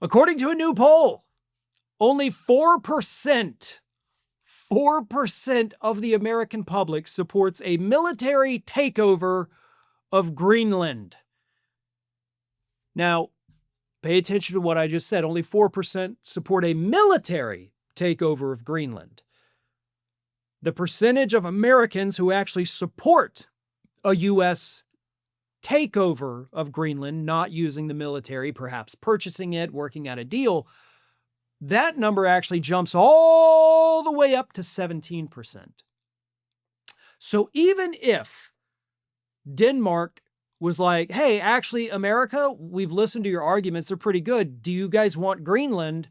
According to a new poll, only 4% of the American public supports a military takeover of Greenland. Now, pay attention to what I just said. Only 4% support a military takeover of Greenland. The percentage of Americans who actually support a U.S. takeover of Greenland, not using the military, perhaps purchasing it, working out a deal, that number actually jumps all the way up to 17%. So even if Denmark was like, hey, actually, America, we've listened to your arguments. They're pretty good. Do you guys want Greenland?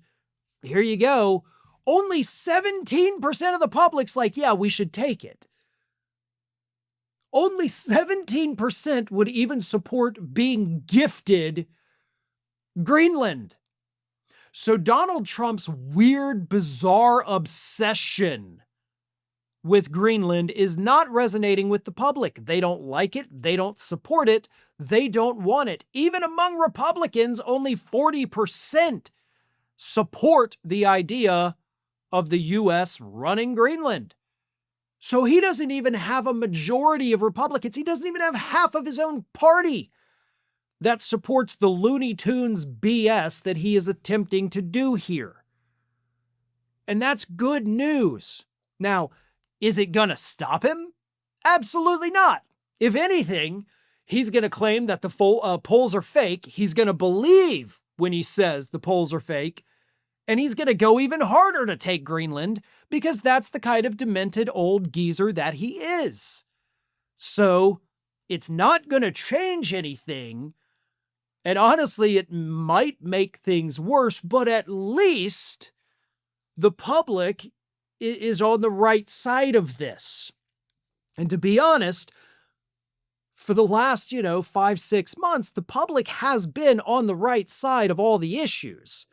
Here you go. Only 17% of the public's like, yeah, we should take it. Only 17% would even support being gifted Greenland. So Donald Trump's weird, bizarre obsession with Greenland is not resonating with the public. They don't like it. They don't support it. They don't want it. Even among Republicans, only 40% support the idea of the U.S. running Greenland. So he doesn't even have a majority of Republicans. He doesn't even have half of his own party that supports the Looney Tunes BS that he is attempting to do here. And that's good news. Now, is it going to stop him? Absolutely not. If anything, he's going to claim that the polls are fake. He's going to believe when he says the polls are fake. And he's going to go even harder to take Greenland because that's the kind of demented old geezer that he is. So it's not going to change anything. And honestly, it might make things worse, but at least the public is on the right side of this. And to be honest, for the last, 5-6 months, the public has been on the right side of all the issues.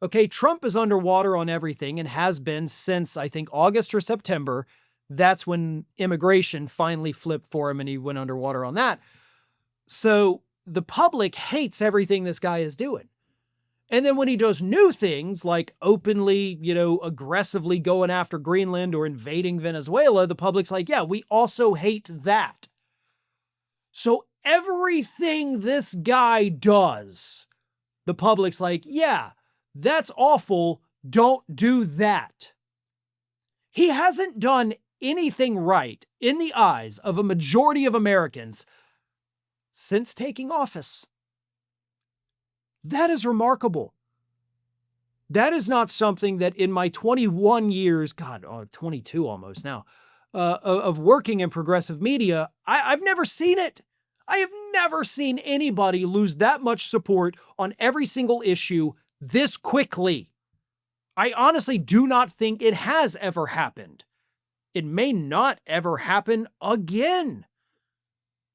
Okay, Trump is underwater on everything and has been since, I think, August or September. That's when immigration finally flipped for him and he went underwater on that. So the public hates everything this guy is doing. And then when he does new things like openly, aggressively going after Greenland or invading Venezuela, the public's like, yeah, we also hate that. So everything this guy does, the public's like, yeah, that's awful. Don't do that. He hasn't done anything right in the eyes of a majority of Americans since taking office. That is remarkable. That is not something that in my 21 years, 22 almost now, of working in progressive media, I've never seen it. I have never seen anybody lose that much support on every single issue this quickly. I honestly do not think it has ever happened. It may not ever happen again.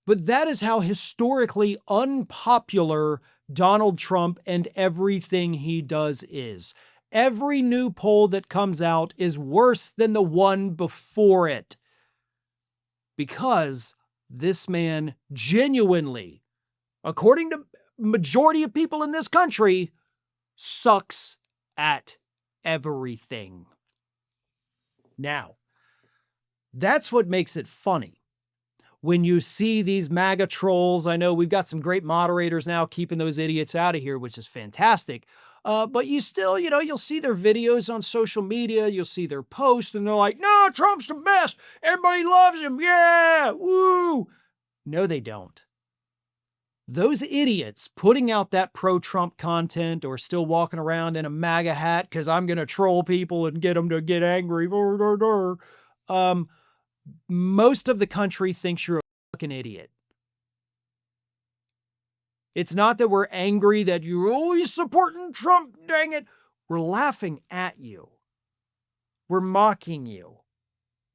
But that is how historically unpopular Donald Trump and everything he does is. Every new poll that comes out is worse than the one before it. Because this man genuinely, according to majority of people in this country, sucks at everything. Now, that's what makes it funny. When you see these MAGA trolls, I know we've got some great moderators now keeping those idiots out of here, which is fantastic. But you still, you'll see their videos on social media, you'll see their posts, and they're like, no, Trump's the best. Everybody loves him. Yeah, woo. No, they don't. Those idiots putting out that pro-Trump content or still walking around in a MAGA hat because I'm going to troll people and get them to get angry. Most of the country thinks you're a fucking idiot. It's not that we're angry that you're always supporting Trump, dang it. We're laughing at you. We're mocking you.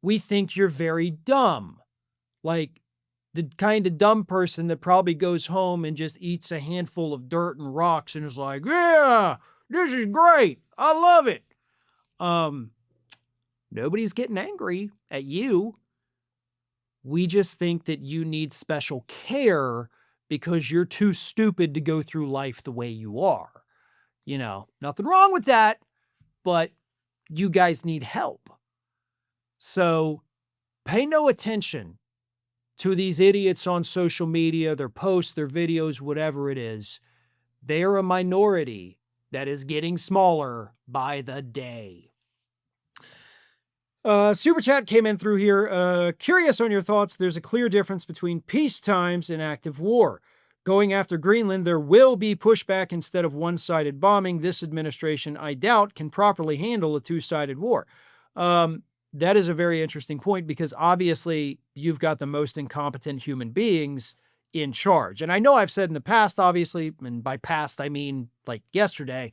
We think you're very dumb. Like the kind of dumb person that probably goes home and just eats a handful of dirt and rocks and is like, yeah, this is great. I love it. Nobody's getting angry at you. We just think that you need special care because you're too stupid to go through life the way you are. Nothing wrong with that, but you guys need help. So pay no attention to these idiots on social media, their posts, their videos, whatever it is. They are a minority that is getting smaller by the day. Super chat came in through here. Curious on your thoughts. There's a clear difference between peace times and active war. Going after Greenland, there will be pushback instead of one-sided bombing. This administration, I doubt, can properly handle a two-sided war. That is a very interesting point because obviously you've got the most incompetent human beings in charge. And I know I've said in the past, obviously, and by past I mean like yesterday,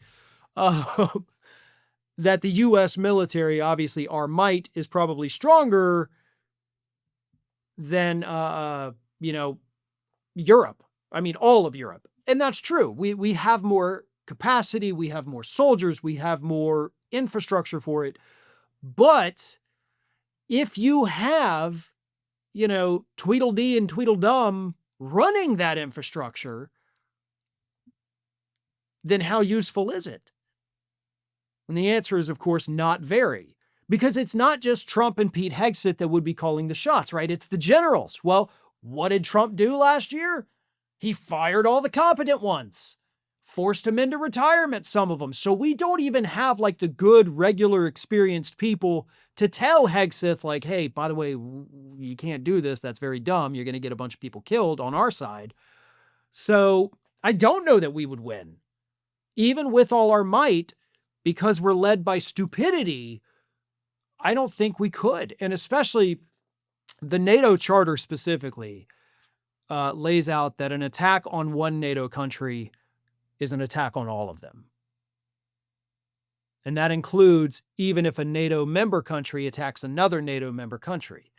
that the U.S. military, obviously our might is probably stronger than, Europe. I mean, all of Europe. And that's true. We have more capacity. We have more soldiers. We have more infrastructure for it. But if you have, Tweedledee and Tweedledum running that infrastructure, then how useful is it? And the answer is, of course, not very. Because it's not just Trump and Pete Hegseth that would be calling the shots, right? It's the generals. Well, what did Trump do last year? He fired all the competent ones. Forced them into retirement, some of them. So we don't even have like the good, regular, experienced people to tell Hegseth like, hey, by the way, you can't do this. That's very dumb. You're going to get a bunch of people killed on our side. So I don't know that we would win. Even with all our might, because we're led by stupidity, I don't think we could. And especially the NATO charter specifically lays out that an attack on one NATO country is an attack on all of them. And that includes even if a NATO member country attacks another NATO member country.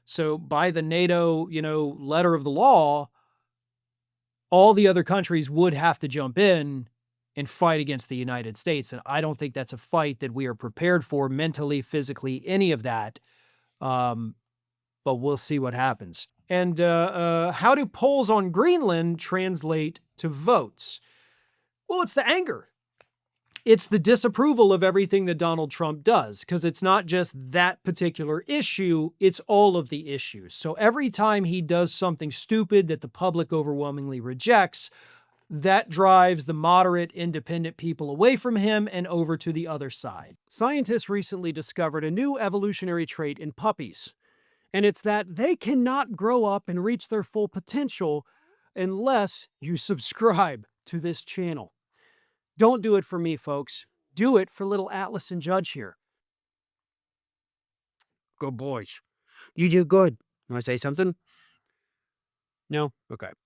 So by the NATO, letter of the law, all the other countries would have to jump in and fight against the United States. And I don't think that's a fight that we are prepared for mentally, physically, any of that. But we'll see what happens. And how do polls on Greenland translate to votes? Well, it's the anger. It's the disapproval of everything that Donald Trump does, because it's not just that particular issue, it's all of the issues. So every time he does something stupid that the public overwhelmingly rejects, that drives the moderate, independent people away from him and over to the other side. Scientists recently discovered a new evolutionary trait in puppies, and it's that they cannot grow up and reach their full potential unless you subscribe to this channel. Don't do it for me, folks. Do it for little Atlas and Judge here. Good boys. You do good. You want to say something? No? Okay.